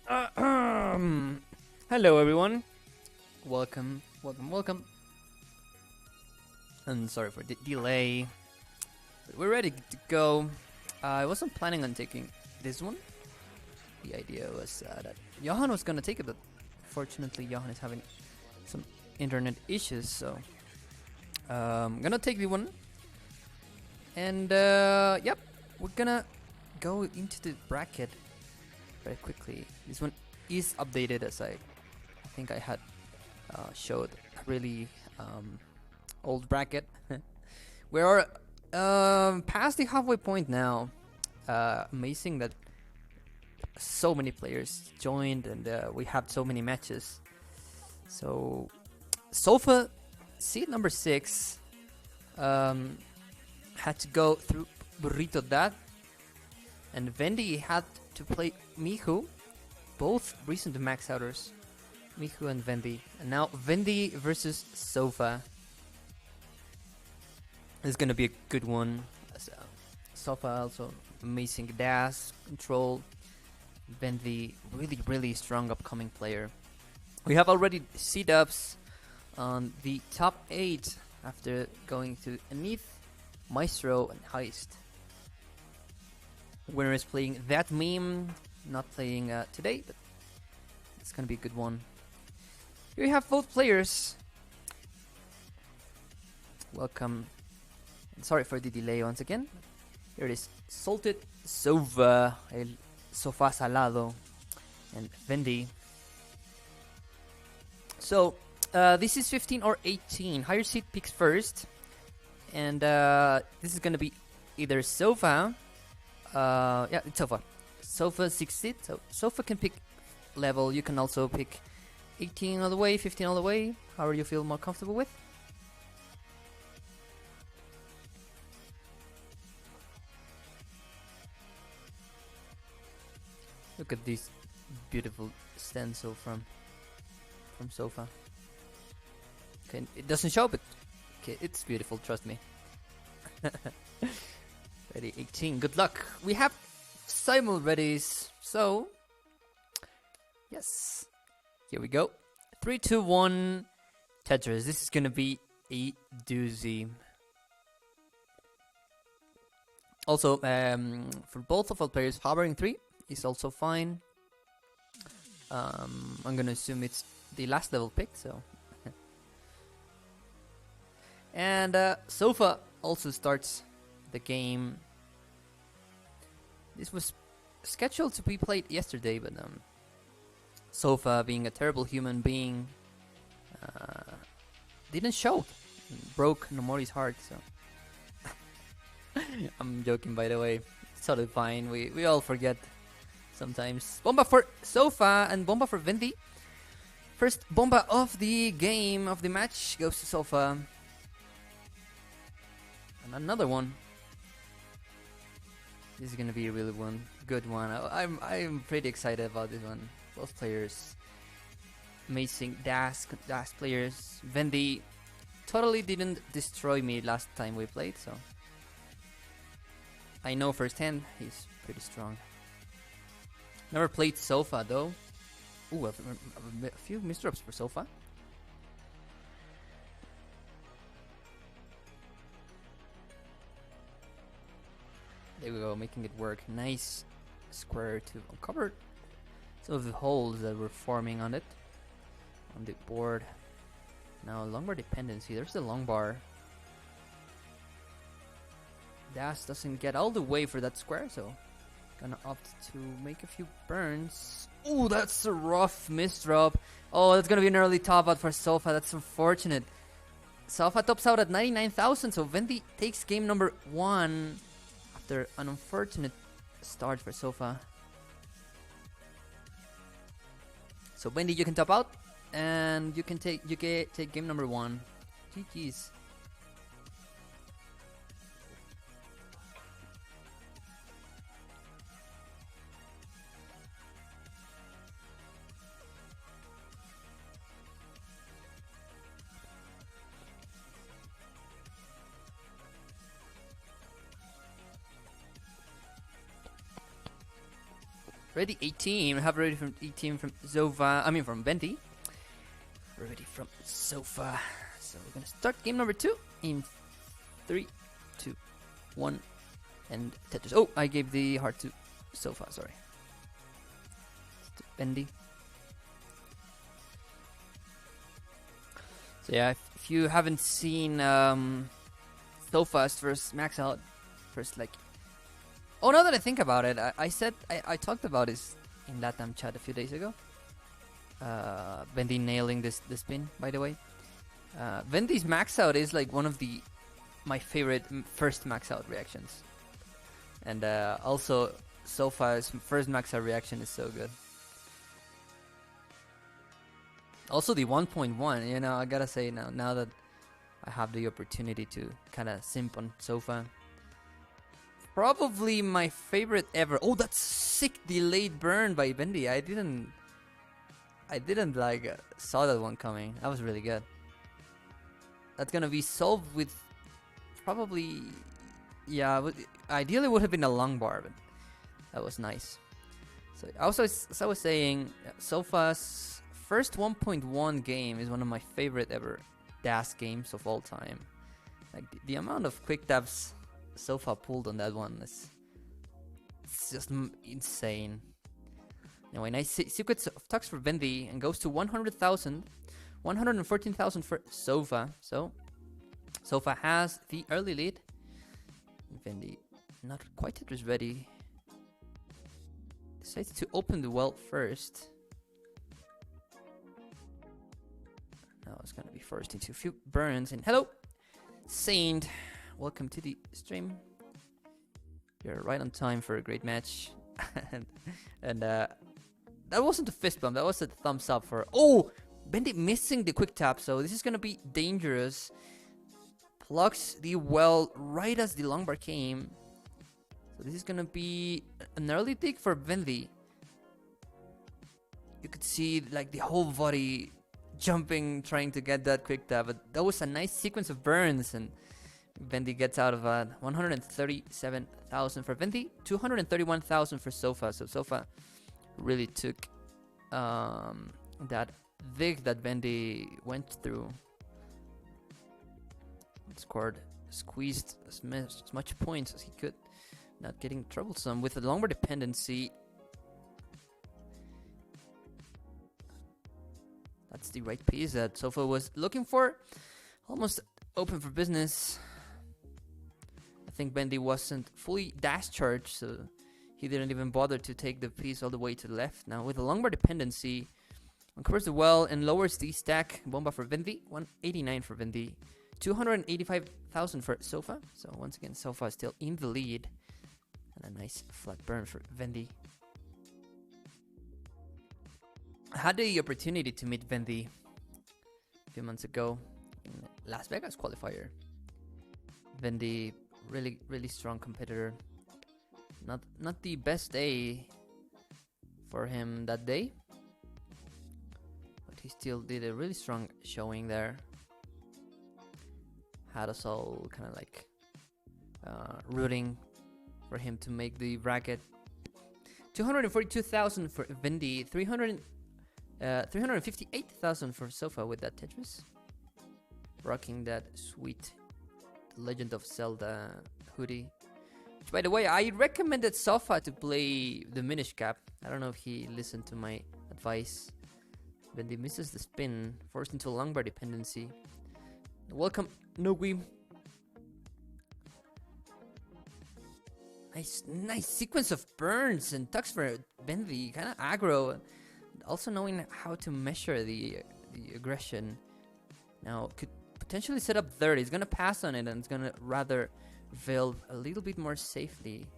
Hello, everyone. Welcome. I'm sorry for the delay. But we're ready to go. I wasn't planning on taking this one. The idea was that Johan was gonna take it, but fortunately, Johan is having some internet issues, so I'm gonna take the one. And yep, we're gonna go into the bracket very quickly. This one is updated, as I think I had showed a really old bracket. We are past the halfway point now. Amazing that so many players joined and we have so many matches. So Sofa, seed number 6, had to go through Burrito Dad, and Bendy had to play Mihu, both recent max outers, Mihu and Bendy. And now Bendy versus Sofa. This is gonna be a good one. Sofa also amazing dash control. Bendy really strong upcoming player. We have already seed ups on the top 8 after going to Anith, Maestro, and Heist. Winner is playing that meme, not playing today, but it's gonna be a good one. Here we have both players. Welcome. And sorry for the delay once again. Here it is, Salted Sova, El Sofá Salado, and Bendy. So, this is 15 or 18. Higher seed picks first. And this is gonna be either Sofa. Yeah, it's Sofa. Sofa 6 seed. So Sofa can pick level. You can also pick 18 all the way, 15 all the way. However you feel more comfortable with. Look at this beautiful stencil from Sofa. Okay, it doesn't show, but okay, it's beautiful, trust me. Ready, 18, good luck. We have simul readies, so yes, here we go. 3, 2, 1, Tetris. This is gonna be a doozy. Also, for both of our players, hovering 3 is also fine. I'm gonna assume it's the last level pick, so. And Sofa also starts the game. This was scheduled to be played yesterday, but Sofa, being a terrible human being, didn't show. Broke Nomori's heart, so. I'm joking, by the way. It's totally fine. We all forget sometimes. Bomba for Sofa and Bomba for Bendy. First Bomba of the game, of the match, goes to Sofa. And another one. This is gonna be a really good one. I'm pretty excited about this one. Both players, amazing dash players. Bendy totally didn't destroy me last time we played, so I know firsthand he's pretty strong. Never played Sofa though. Ooh, a few misdrops for Sofa. There we go, making it work. Nice square to uncover some of the holes that were forming on it, on the board. Now long bar dependency. There's the long bar. Dash doesn't get all the way for that square, so gonna opt to make a few burns. Ooh, that's a rough misdrop. Oh, that's gonna be an early top out for Sofa. That's unfortunate. Sofa tops out at 99,000, so Bendy takes game number 1 after an unfortunate start for Sofa. So Bendy, you can top out, and you can take game number 1. GG's. Ready 18. Have ready from 18 from Zova. I mean from Bendy. Ready from Sofa. So we're gonna start game number 2 in 3, 2, 1, and Tetris. Oh, I gave the heart to Sofa. Sorry. To Bendy. So yeah, if you haven't seen Sofa's first max out, first like. Oh, now that I think about it, I talked about this in LATAM chat a few days ago. Bendy nailing this spin, by the way. Bendy's max out is like one of my favorite first max out reactions, and also Sofa's first max out reaction is so good. Also the 1.1, you know, I gotta say now that I have the opportunity to kind of simp on Sofa. Probably my favorite ever. Oh, that's sick delayed burn by Bendy. I didn't like saw that one coming. That was really good. That's gonna be solved with probably, yeah. Ideally would have been a long bar, but that was nice. So also, as I was saying, Sofa's first 1.1 game is one of my favorite ever DAS games of all time. Like the amount of quick taps Sofa pulled on that one is just insane. Anyway, nice sequence of tucks for Bendy and goes to 100,000, 114,000 for Sofa. So Sofa has the early lead. Bendy not quite Tetris ready. Decides to open the well first. Now it's gonna be forced into a few burns. And hello, Saint. Welcome to the stream. You're right on time for a great match. and that wasn't a fist bump, that was a thumbs up for... Oh! Bendy missing the quick tap, so this is gonna be dangerous. Plucks the well right as the long bar came. So this is gonna be an early dig for Bendy. You could see like the whole body jumping, trying to get that quick tap, but that was a nice sequence of burns, and Bendy gets out of 137,000 for Bendy, 231,000 for Sofa. So Sofa really took that dig that Bendy went through. Scored, squeezed as much points as he could, not getting troublesome with the long bar dependency. That's the right piece that Sofa was looking for. Almost open for business. I think Bendy wasn't fully dash charged, so he didn't even bother to take the piece all the way to the left. Now with the long bar dependency, uncovers the well and lowers the stack. Bomba for Bendy, 189 for Bendy, 285,000 for Sofa. So once again, Sofa is still in the lead, and a nice flat burn for Bendy. I had the opportunity to meet Bendy a few months ago in Las Vegas qualifier. Bendy, really strong competitor. Not the best day for him that day, but he still did a really strong showing there. Had us all kind of like rooting for him to make the bracket. 242,000 for Bendy, 358,000 for Sofa with that Tetris. Rocking that sweet Legend of Zelda hoodie. Which, by the way, I recommended Sofa to play the Minish Cap. I don't know if he listened to my advice. Bendy misses the spin, forced into a long bar dependency. Welcome, Nogui. Nice sequence of burns and tucks for Bendy, kind of aggro. Also knowing how to measure the aggression. Now could potentially set up third. He's gonna pass on it and it's gonna rather veil a little bit more safely.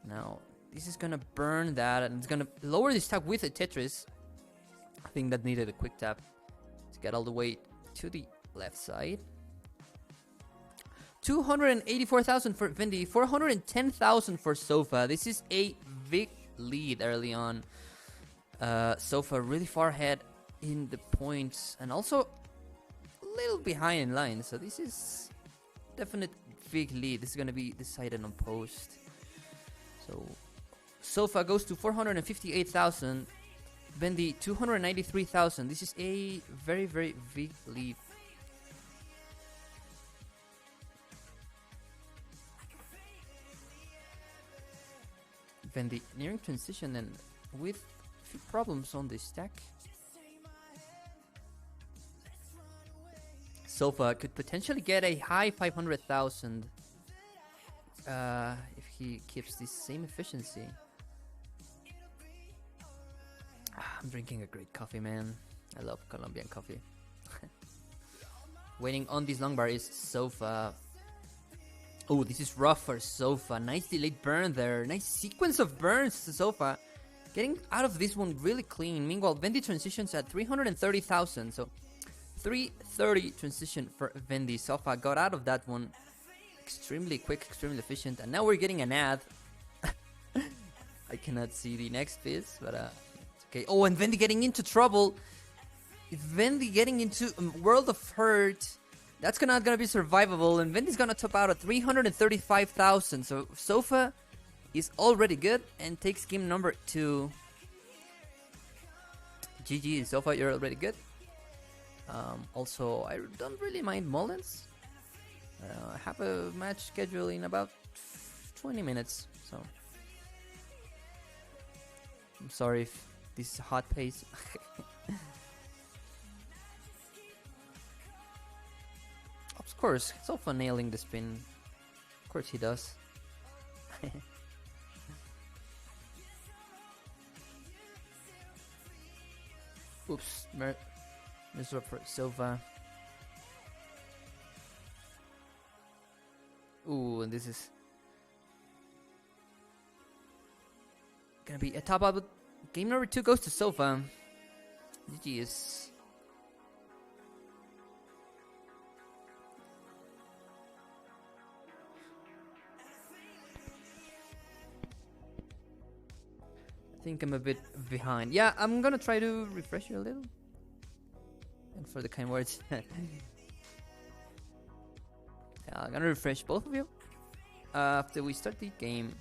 Now this is gonna burn that and it's gonna lower the stack with a Tetris. I think that needed a quick tap to get all the way to the left side. 284,000 for Bendy, 410,000 for Sofa. This is a big lead early on. Sofa really far ahead in the points and also a little behind in line. So this is definite big lead. This is going to be decided on post. So Sofa goes to 458,000. Bendy 293,000. This is a very, very big leap. Bendy nearing transition and with a few problems on the stack. Sofa could potentially get a high 500,000 if he keeps the same efficiency. I'm drinking a great coffee, man. I love Colombian coffee. Waiting on this long bar is Sofa. Oh, this is rough for Sofa. Nice delayed burn there. Nice sequence of burns to Sofa. Getting out of this one really clean. Meanwhile, Bendy transitions at 330,000. So 330 transition for Bendy. Sofa got out of that one extremely quick, extremely efficient. And now we're getting an ad. I cannot see the next piece, but it's okay. Oh, and Bendy getting into trouble. If Bendy getting into a world of hurt, that's not gonna be survivable, and Bendy's gonna top out at 335,000. So Sofa is already good and takes game number 2. GG, Sofa, you're already good. Also, I don't really mind Mullins. I have a match schedule in about 20 minutes, so I'm sorry if this is a hot pace. Of course, Sofa nailing the spin. Of course he does. Oops, miserable for Sofa. Ooh, and this is gonna be a top out. Game number 2 goes to Sofa. GG is. I think I'm a bit behind. Yeah, I'm gonna try to refresh you a little. And for the kind words. Yeah, I'm gonna refresh both of you after we start the game.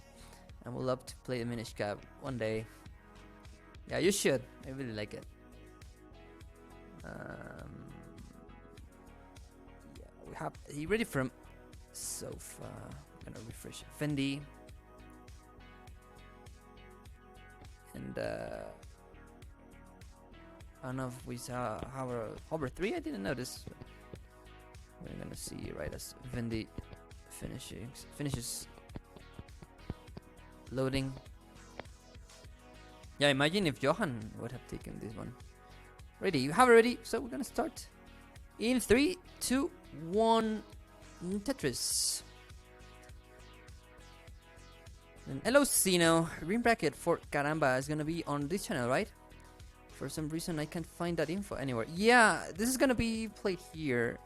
And we'll love to play the Minish Cap one day. Yeah, you should. I really like it. Yeah, we have he ready from Sofa. I'm gonna refresh Bendy. And I don't know if we saw Hover 3. I didn't notice. We're gonna see right as Bendy finishes loading. Yeah, imagine if Johan would have taken this one. Ready? You have it ready. So we're gonna start in 3, 2, 1. Tetris. And hello, Sino. Green bracket for Caramba is gonna be on this channel, right? For some reason, I can't find that info anywhere. Yeah, this is gonna be played here.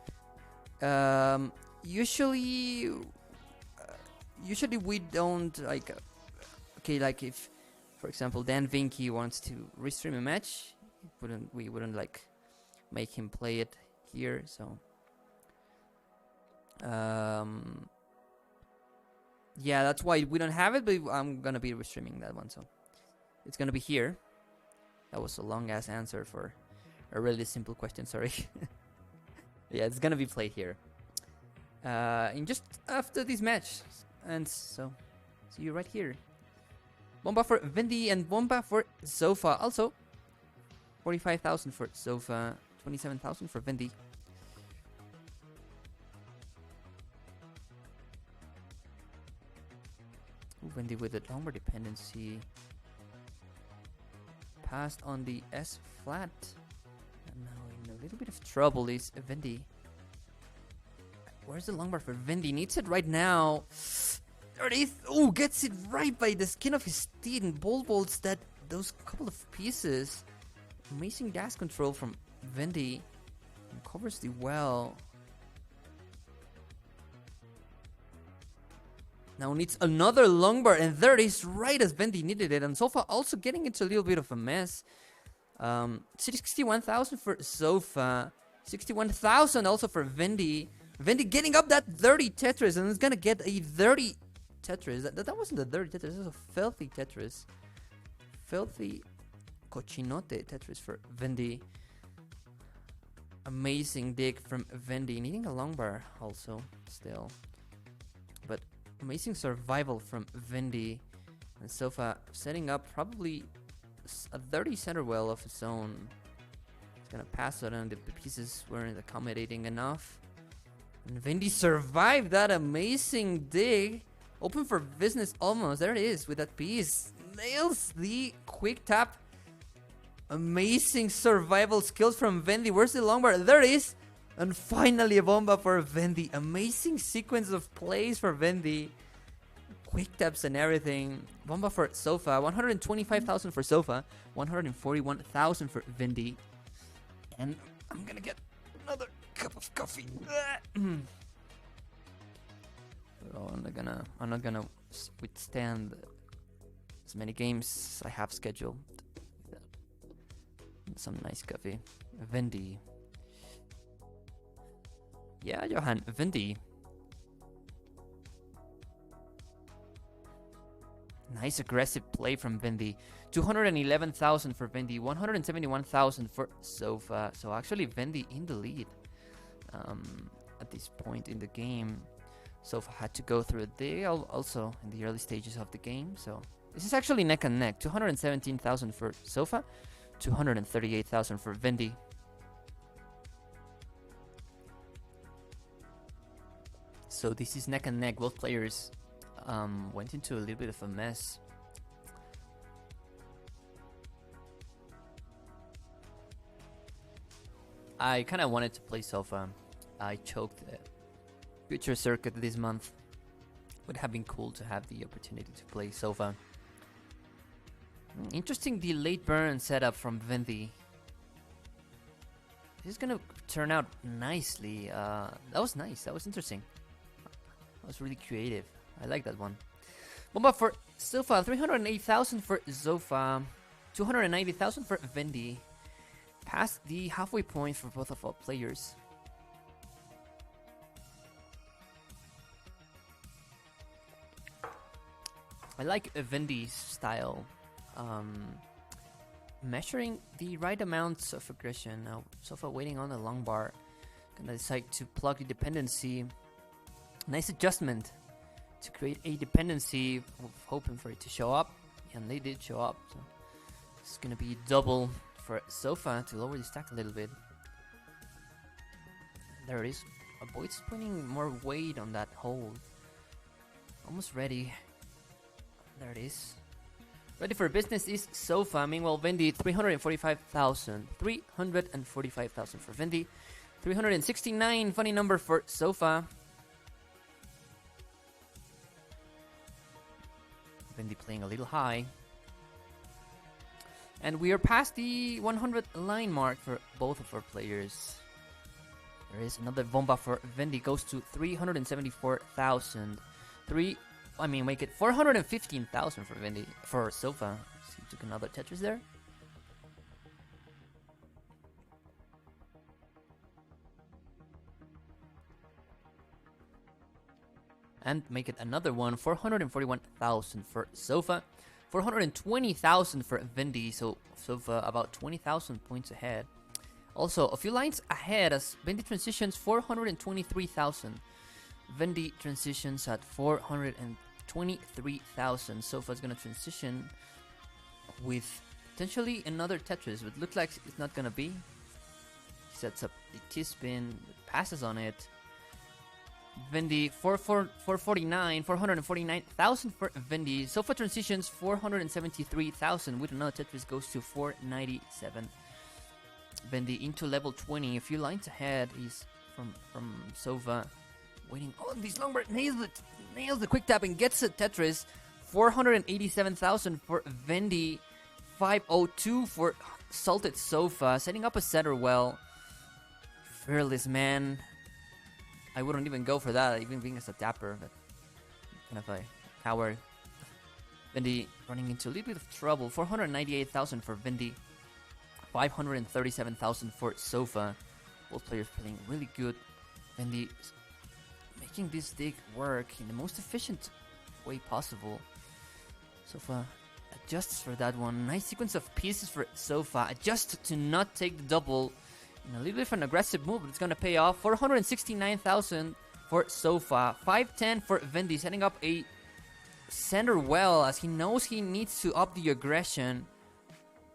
Usually we don't like. Okay, like if, for example, Dan Vinky wants to restream a match, we wouldn't like make him play it here. So. Yeah, that's why we don't have it, but I'm gonna be restreaming that one, so it's gonna be here. That was a long ass answer for a really simple question, sorry. Yeah, it's gonna be played here. In just after this match. And so, see you right here. Bomba for Bendy and Bomba for Sofa. Also, 45,000 for Sofa, 27,000 for Bendy. Bendy with a longer dependency. Passed on the S flat. And now in a little bit of trouble is Bendy. Where's the long bar for Bendy? Needs it right now. 30th. Oh, gets it right by the skin of his teeth and bolts that those couple of pieces. Amazing gas control from Bendy. And covers the well. Now needs another long bar, and there it is, right as Bendy needed it. And Sofa also getting into a little bit of a mess. 61,000 for Sofa, 61,000 also for Bendy. Bendy getting up that 30 Tetris, and it's gonna get a 30 Tetris. That wasn't a dirty Tetris. This was a filthy Tetris. Filthy cochinote Tetris for Bendy. Amazing dig from Bendy. Needing a long bar also still. But amazing survival from Bendy. And Sofa setting up probably a dirty center well of his own. He's gonna pass it and the pieces weren't accommodating enough. And Bendy survived that amazing dig. Open for business almost. There it is with that piece. Nails the quick tap. Amazing survival skills from Bendy. Where's the long bar? There it is. And finally a bomba for Bendy. Amazing sequence of plays for Bendy. Quick taps and everything. Bomba for Sofa. 125,000 for Sofa. 141,000 for Bendy. And I'm gonna get another cup of coffee. Oh, I'm not gonna withstand as many games as I have scheduled. Some nice coffee. Bendy. Yeah, Johan. Bendy. Nice aggressive play from Bendy. 211,000 for Bendy. 171,000 for Sofa. So actually Bendy in the lead at this point in the game. Sofa had to go through a dig also in the early stages of the game. So this is actually neck and neck. 217,000 for Sofa. 238,000 for Bendy. So this is neck and neck. Both players went into a little bit of a mess. I kind of wanted to play Sofa. I choked the Future Circuit this month. Would have been cool to have the opportunity to play Sofa. Interesting the late burn setup from Bendy. This is gonna turn out nicely. That was nice. That was interesting. That was really creative. I like that one. Bomba for Sofa. 308,000 for Sofa. 290,000 for Bendy. Past the halfway point for both of our players. I like Bendy's style. Measuring the right amounts of aggression. Now, Sofa waiting on the long bar. Gonna decide to plug the dependency. Nice adjustment to create a dependency. Hoping for it to show up. And they did show up. So it's gonna be double for Sofa to lower the stack a little bit. There it is. Avoids putting more weight on that hold. Almost ready. There it is. Ready for business is Sofa. Meanwhile, Bendy, 345,000. 345,000 for Bendy. 369, funny number for Sofa. Bendy playing a little high. And we are past the 100 line mark for both of our players. There is another bomba for Bendy. Goes to 374,000. Make it 415,000 for Bendy. For Sofa. So he took another Tetris there. And make it another one. 441,000 for Sofa. 420,000 for Bendy. So Sofa about 20,000 points ahead. Also, a few lines ahead as Bendy transitions 423,000. Bendy transitions at 423,000. Sofa's gonna transition with potentially another Tetris, but looks like it's not gonna be. He sets up the T-spin, passes on it. Bendy 449,000 for Bendy. Sofa transitions 473,000 with another Tetris goes to 497. Bendy into level 20, a few lines ahead. He's from Sofa. Waiting on these long bar, nails the quick tap and gets a Tetris. 487,000 for Bendy. 502 for Salted Sofa. Setting up a setter well. Fearless man. I wouldn't even go for that, even being as a tapper, but kind of a coward. Bendy running into a little bit of trouble. 498,000 for Bendy. 537,000 for Sofa. Both players playing really good. Bendy making this dig work in the most efficient way possible. Sofa adjusts for that one. Nice sequence of pieces for Sofa. Adjust to not take the double. And a little bit of an aggressive move, but it's gonna pay off. 469,000 for Sofa. 510 for Bendy, setting up a center well as he knows he needs to up the aggression.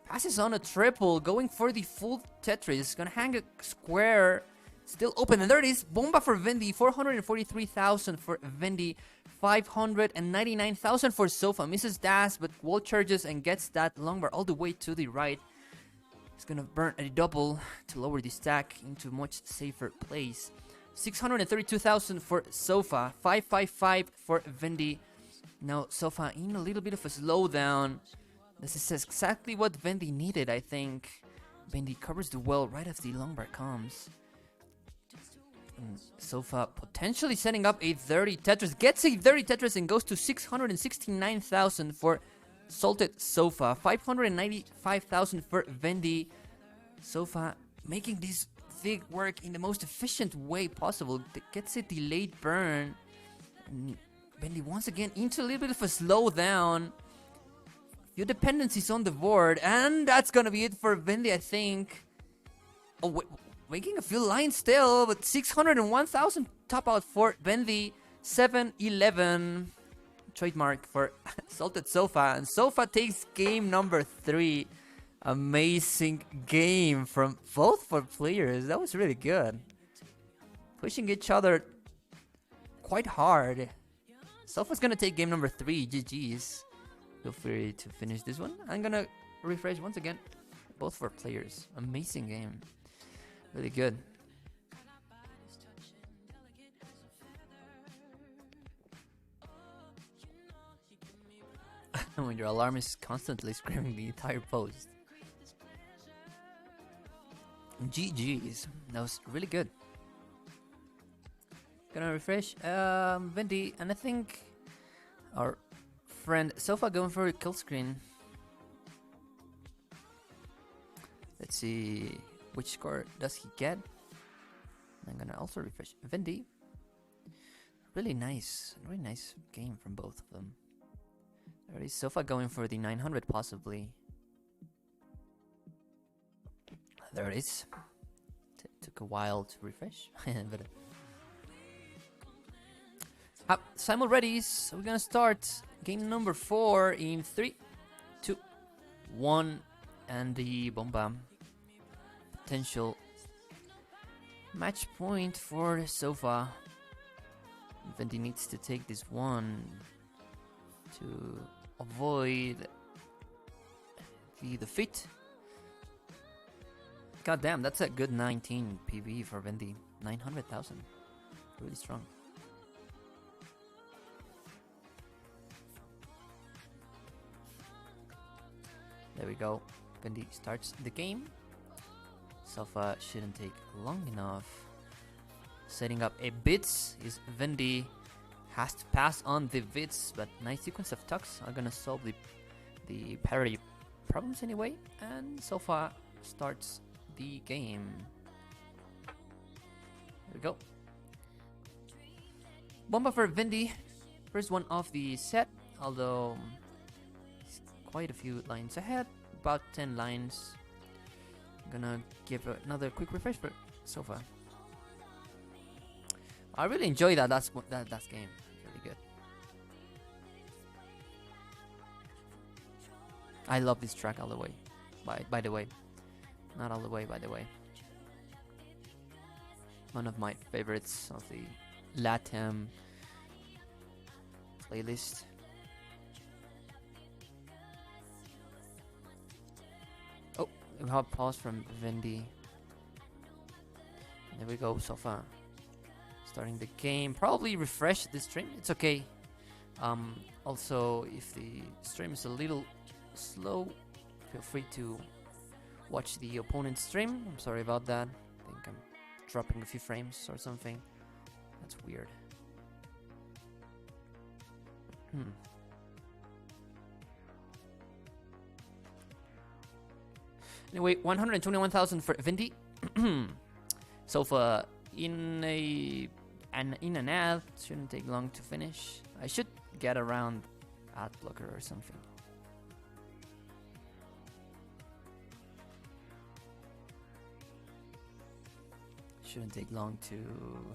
Passes on a triple, going for the full Tetris. Gonna hang a square. Still open, and there it is. Bomba for Bendy. 443,000 for Bendy. 599,000 for Sofa. Misses dash, but wall charges and gets that long bar all the way to the right. He's gonna burn a double to lower the stack into a much safer place. 632,000 for Sofa. 555 for Bendy. Now Sofa in a little bit of a slowdown. This is exactly what Bendy needed, I think. Bendy covers the well right as the long bar comes. And Sofa potentially setting up a 30 Tetris. Gets a 30 Tetris and goes to 669,000 for Salted Sofa. 595,000 for Bendy. Sofa making this Fig work in the most efficient way possible. Gets a delayed burn. And Bendy once again into a little bit of a slowdown. Few dependencies on the board, and that's gonna be it for Bendy, I think. Oh, wait, making a few lines still, but 601,000 top out for Bendy. 7-11 trademark for Salted Sofa, and Sofa takes game number 3. Amazing game from both for players. That was really good. Pushing each other quite hard. Sofa's gonna take game number 3. GG's. Feel free to finish this one. I'm gonna refresh once again. Both for players. Amazing game. Really good. When your alarm is constantly screaming the entire post. GG's. That was really good. Gonna refresh. Bendy, and I think our friend Sofa going for a kill screen. Let's see which score does he get. I'm gonna also refresh Bendy. Really nice game from both of them. There is Sofa going for the 900 possibly. There it is. Took a while to refresh. But simul ready, so we're gonna start game number 4 in 3, 2, 1, and the Bomba. Potential match point for Sofa. Bendy needs to take this one to avoid the defeat. God damn, that's a good 19 PV for Bendy. 900,000. Really strong. There we go. Bendy starts the game. Sofa shouldn't take long enough. Setting up a bits is Bendy. Has to pass on the bits, but nice sequence of tucks are gonna solve the parity problems anyway. And Sofa starts the game. There we go. Bomba for Bendy. First one of the set, although quite a few lines ahead, about 10 lines. I'm gonna give another quick refresh for Sofa. I really enjoy that game. Really good. I love this track all the way. By the way, not all the way. By the way, one of my favorites of the LATAM playlist. We have pause from Bendy. There we go, Sofa. Starting the game. Probably refresh the stream. It's okay. Also, if the stream is a little slow, feel free to watch the opponent's stream. I'm sorry about that. I think I'm dropping a few frames or something. That's weird. Anyway, 121,000 for Bendy. Sofa in an ad shouldn't take long to finish. I should get around ad blocker or something. Shouldn't take long to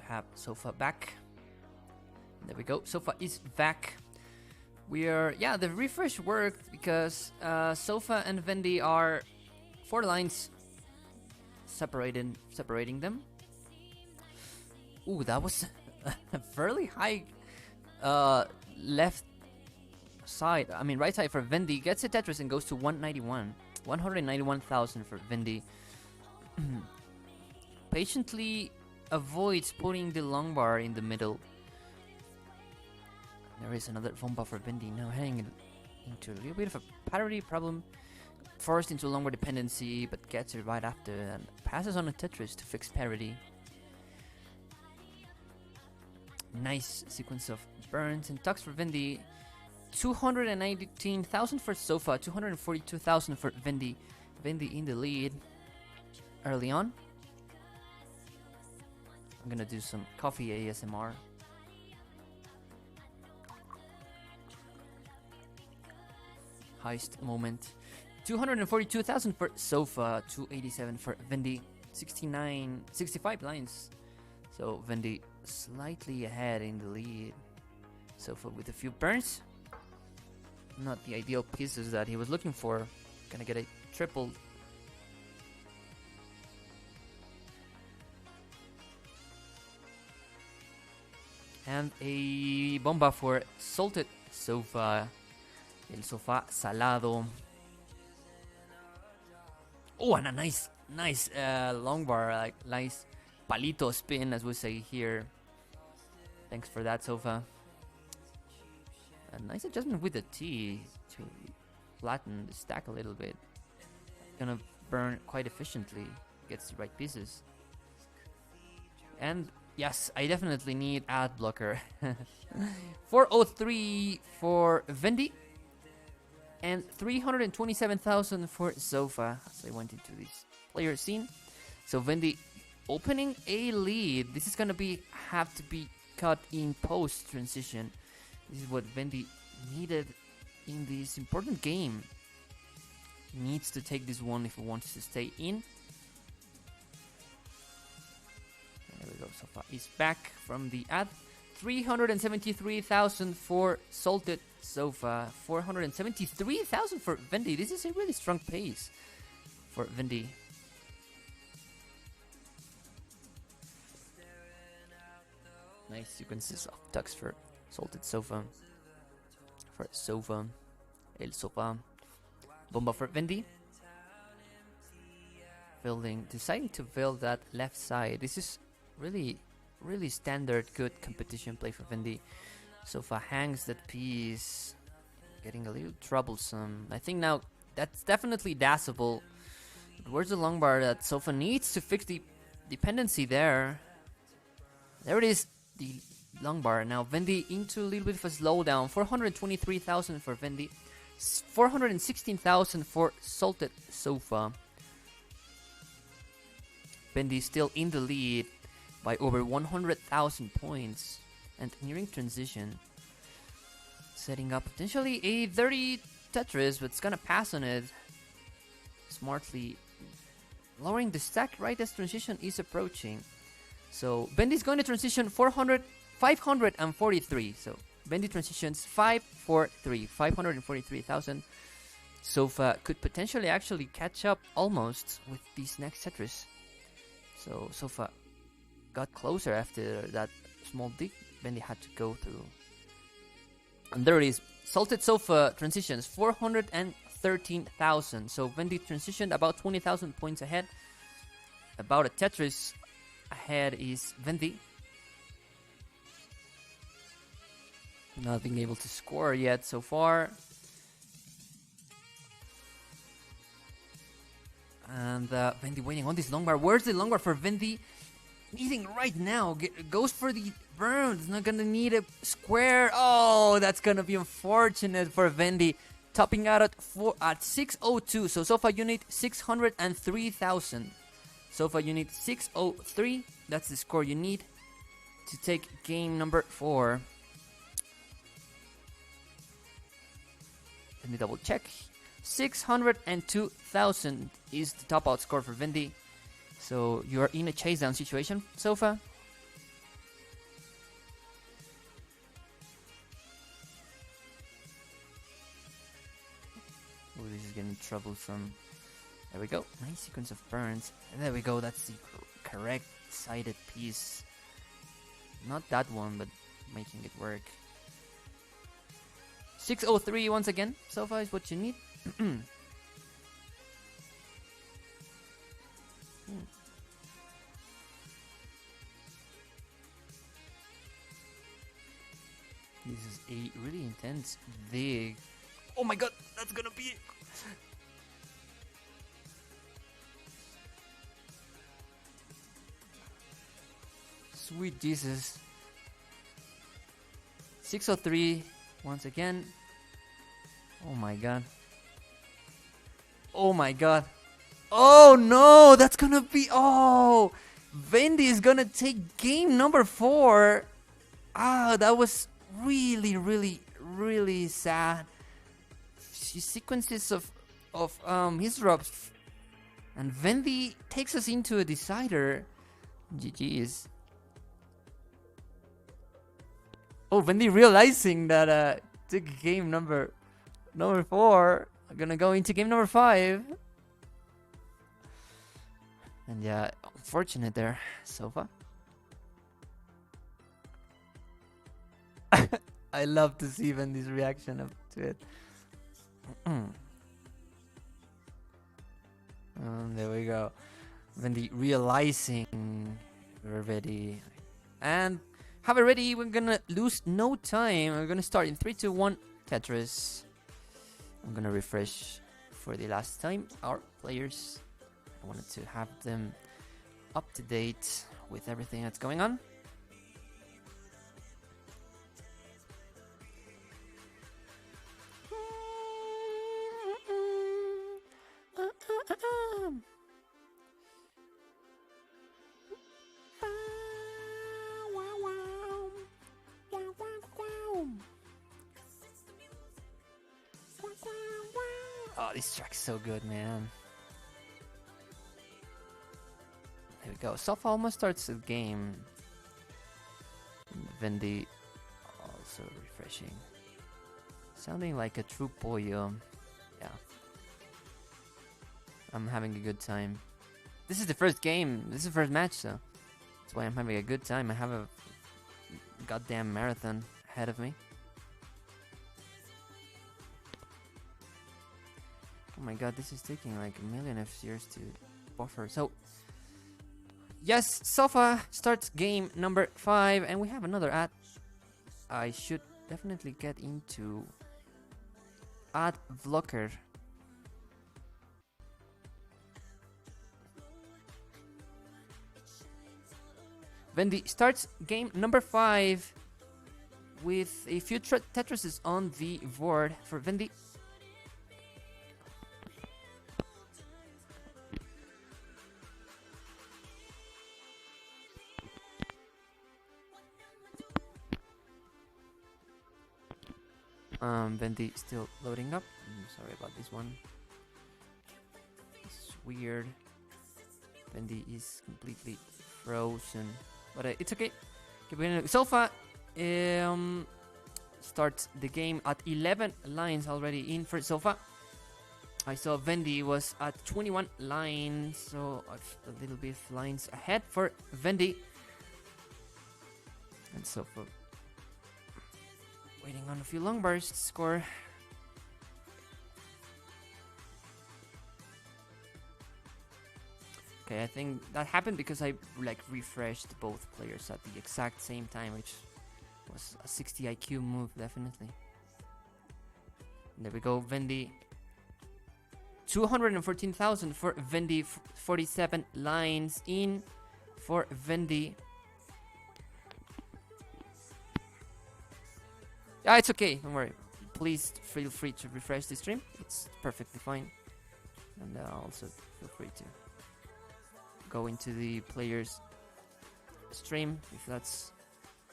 have Sofa back. There we go. Sofa is back. We are, yeah, the refresh worked because Sofa and Bendy are 4 lines separating them. Ooh, that was a fairly high left side. I mean, right side for Bendy. Gets a Tetris and goes to 191,000 for Bendy. Patiently avoids putting the long bar in the middle. There is another bomba for Bendy now heading into a little bit of a parity problem. Forced into long bar dependency, but gets it right after and passes on a Tetris to fix parity. Nice sequence of burns and tucks for Bendy. 219,000 for Sofa, 242,000 for Bendy. Bendy in the lead early on. I'm gonna do some coffee ASMR. Heist moment. 242,000 for Sofa, 287 for Bendy. 65 lines. So Bendy slightly ahead in the lead. Sofa with a few burns. Not the ideal pieces that he was looking for. Gonna get a triple. And a bomba for Salted Sofa. El Sofá Salado. Oh, and a nice long bar, like nice palito spin, as we say here. Thanks for that, Sofa. A nice adjustment with the T to flatten the stack a little bit. Gonna burn quite efficiently. Gets the right pieces. And yes, I definitely need ad blocker. 403 for Bendy. And 327,000 for Sofa as I went into this player scene. So Bendy opening a lead. This is gonna have to be cut in post transition. This is what Bendy needed in this important game. He needs to take this one if he wants to stay in. There we go. Sofa is back from the ad. 373,000 for Salted Sofa. 473,000 for Bendy. This is a really strong pace for Bendy. Nice sequences of tucks for Salted Sofa. For Sofa. El Sofa. Bomba for Bendy. Deciding to build that left side. This is really standard good competition play for Bendy. Sofa hangs that piece, getting a little troublesome. I think now that's definitely dazzable. But where's the long bar that Sofa needs to fix the dependency there? There it is, the long bar. Now Bendy into a little bit of a slowdown. 423,000 for Bendy, 416,000 for Salted Sofa. Bendy still in the lead by over 100,000 points and nearing transition. Setting up potentially a dirty Tetris, but it's gonna pass on it. Smartly lowering the stack right as transition is approaching. So Bendy's going to transition 543. So Bendy transitions 543, 543,000. Sofa could potentially actually catch up almost with this next Tetris. So Sofa got closer after that small dig Bendy had to go through. And there it is. Salted Sofa transitions 413,000. So Bendy transitioned about 20,000 points ahead. About a Tetris ahead is Bendy. Not being able to score yet so far. And Bendy waiting on this long bar. Where's the long bar for Bendy? Needing right now. Goes for the burn. It's not gonna need a square. Oh, that's gonna be unfortunate for Bendy. Topping out at 602. So Sofa unit 603,000. Sofa unit 603. That's the score you need to take game number 4. Let me double check. 602,000 is the top out score for Bendy. So you are in a chase down situation so far. Oh, this is getting troublesome. There we go. Nice sequence of burns. And there we go. That's the correct sided piece. Not that one, but making it work. 603 once again. So far is what you need. This is a really intense dig. Oh my god, that's gonna be it. Sweet Jesus. 603 once again. Oh my god. Oh my god. Oh no, that's gonna be... Oh! Bendy is gonna take game number 4. Ah, that was really, really, really sad. Sequences of his drops. And Bendy takes us into a decider. GG's. Oh, Bendy realizing that took game number 4. I'm gonna go into game number 5. And yeah, unfortunate there, Sofa. I love to see Bendy's reaction up to it. There we go. Bendy realizing we're ready. And have it ready. We're gonna lose no time. We're gonna start in 3, 2, 1. Tetris. I'm gonna refresh for the last time our players. I wanted to have them up to date with everything that's going on. Oh, this track's so good, man. There we go. Sofa almost starts the game. Bendy also refreshing. Sounding like a true pollo. Yeah. I'm having a good time. This is the first game. This is the first match, so that's why I'm having a good time. I have a goddamn marathon ahead of me. Oh my god, this is taking like a million of years to buffer. So, yes, Sofa starts game number 5, and we have another ad. I should definitely get into ad blocker. Bendy starts game number 5 with a few Tetrises on the board for Bendy. Bendy still loading up. Sorry about this one. It's weird. Bendy is completely frozen, but it's okay. Sofa starts the game at 11 lines already in for Sofa. I saw Bendy was at 21 lines, so a little bit of lines ahead for Bendy. And Sofa waiting on a few long bursts to score. Okay, I think that happened because I refreshed both players at the exact same time, which was a 60 IQ move, definitely. There we go, Bendy. 214,000 for Bendy, 47 lines in for Bendy. Yeah, it's okay, don't worry. Please feel free to refresh the stream. It's perfectly fine. And also feel free to go into the players stream if that's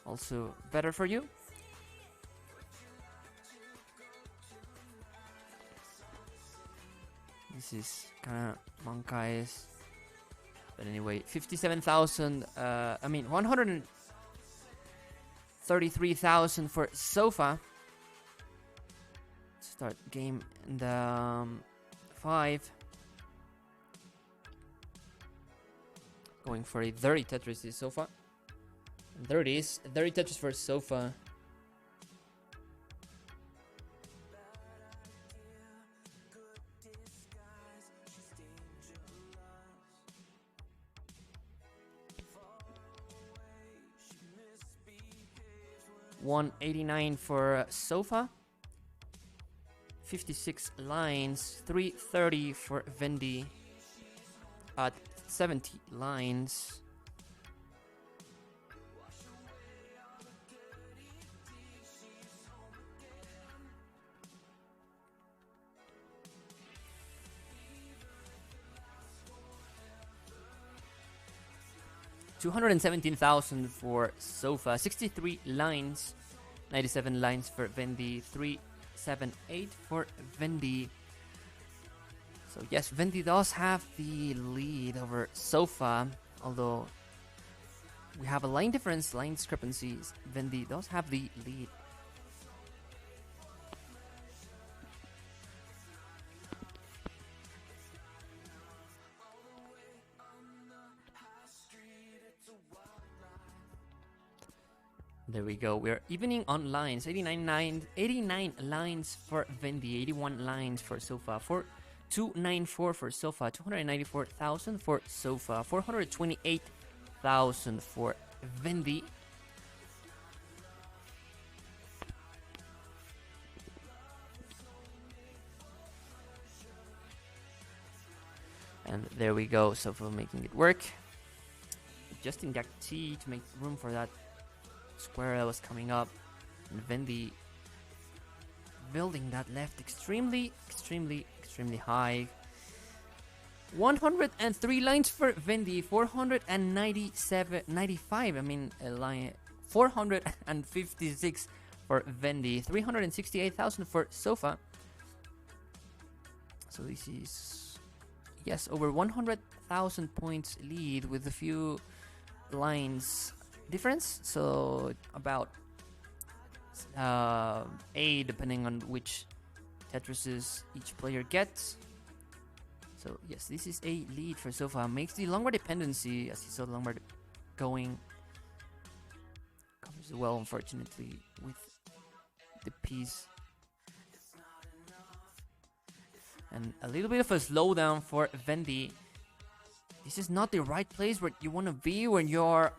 also better for you. This is kind of Monkey's. But anyway, 57,000. 133,000 for Sofa. Start game in the 5. Going for a 30 Tetris is Sofa. And there it is. 30 Tetris for Sofa. $189 for Sofa. 56 lines. 330 for Bendy. At 70 lines. $217,000 for Sofa. 63 lines. 97 lines for Bendy. 378 for Bendy. So yes, Bendy does have the lead over Sofa, although we have a line difference, line discrepancies. Bendy does have the lead. There we go. We're evening on lines. 89 lines for Bendy, 81 lines for Sofa. 294 for Sofa, 294,000 for Sofa, 428,000 for Bendy. And there we go, Sofa making it work. Just in Jack T to make room for that square that was coming up. And Bendy building that left extremely high. 103 lines for Bendy, 495. Line 456 for Bendy, 368,000 for Sofa. So this is, yes, over 100,000 points lead with a few lines difference. So about 8 depending on which Tetrises each player gets. So yes, this is a lead for Sofa. Makes the long bar dependency, as you saw the long bar going, covers well, unfortunately, with the piece. And a little bit of a slowdown for Bendy. This is not the right place where you want to be when you're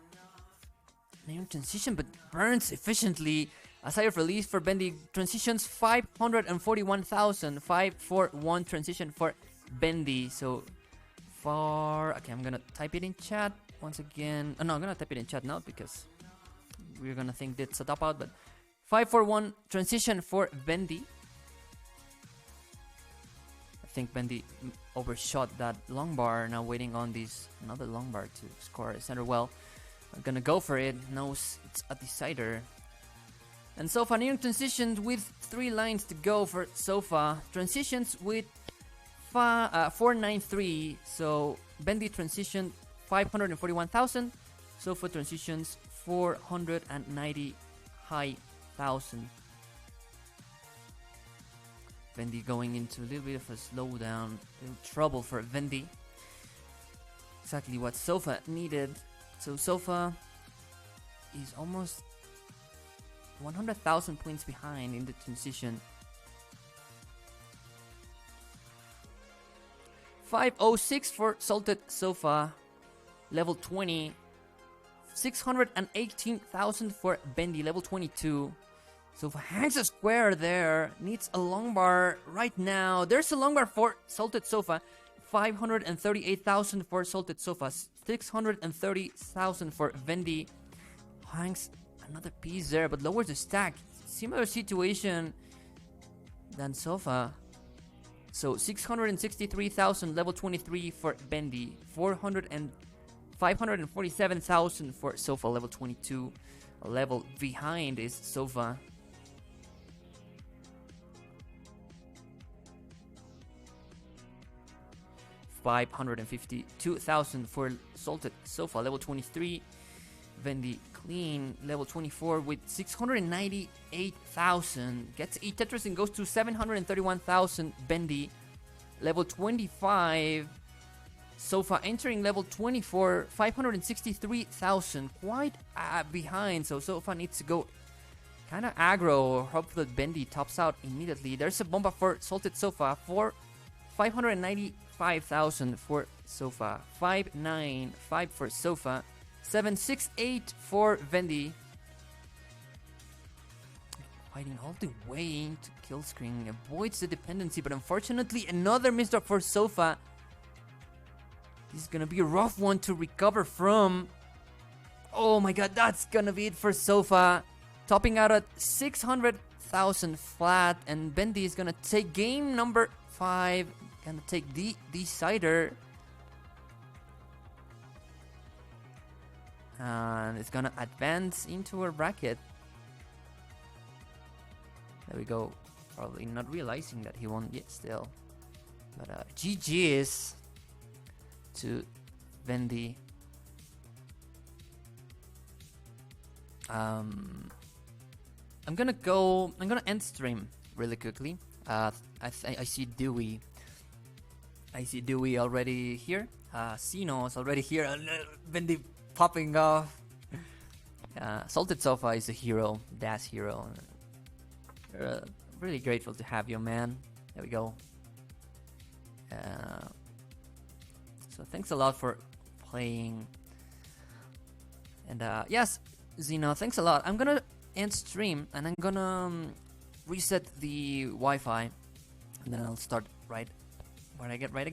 in transition, but burns efficiently. As I have released for Bendy, transitions 541,000, 541 transition for Bendy. So far, okay, I'm gonna type it in chat once again. Oh, no, I'm gonna type it in chat now because we're gonna think that's a top out. But 541 transition for Bendy. I think Bendy overshot that long bar. Now waiting on this another long bar to score center well. I'm gonna go for it. Knows it's a decider. And Sofa nearing transitions with 3 lines to go for Sofa. Transitions with 493. So Bendy transition 541,000. Sofa transitions 490 high thousand. Bendy going into a little bit of a slowdown, a little trouble for Bendy. Exactly what Sofa needed. So Sofa is almost 100,000 points behind in the transition. 506 for Salted Sofa, level 20. 618,000 for Bendy, level 22. Sofa hangs a square there. Needs a long bar right now. There's a long bar for Salted Sofa. 538,000 for Salted Sofa. 630,000 for Bendy. Hangs another piece there, but lowers the stack. Similar situation than Sofa. So 663,000, level 23 for Bendy. 547,000 for Sofa, level 22. A level behind is Sofa. 552,000 for Salted Sofa, level 23. Bendy Clean, level 24 with 698,000. Gets a Tetris and goes to 731,000. Bendy, level 25. Sofa entering level 24, 563,000. Quite behind, so Sofa needs to go kind of aggro. Hope that Bendy tops out immediately. There's a bomba for Salted Sofa for 595,000 for Sofa. 595 for Sofa. 768 for Bendy. Fighting all the way into kill screen. Avoids the dependency, but unfortunately another misdrop for Sofa. This is gonna be a rough one to recover from. Oh my god, that's gonna be it for Sofa. Topping out at 600,000 flat, and Bendy is gonna take game number 5. Gonna take the decider. And it's gonna advance into a bracket. There we go. Probably not realizing that he won yet still. But GG's to Bendy. I'm gonna end stream really quickly. I see Dewey. I see Dewey already here. Sino is already here. Bendy popping off. Salted Sofa is a hero. Das hero. Really grateful to have you, man. There we go. So thanks a lot for playing. And yes, Zeno, thanks a lot. I'm gonna end stream and I'm gonna reset the Wi-Fi, and then I'll start right when I get right again.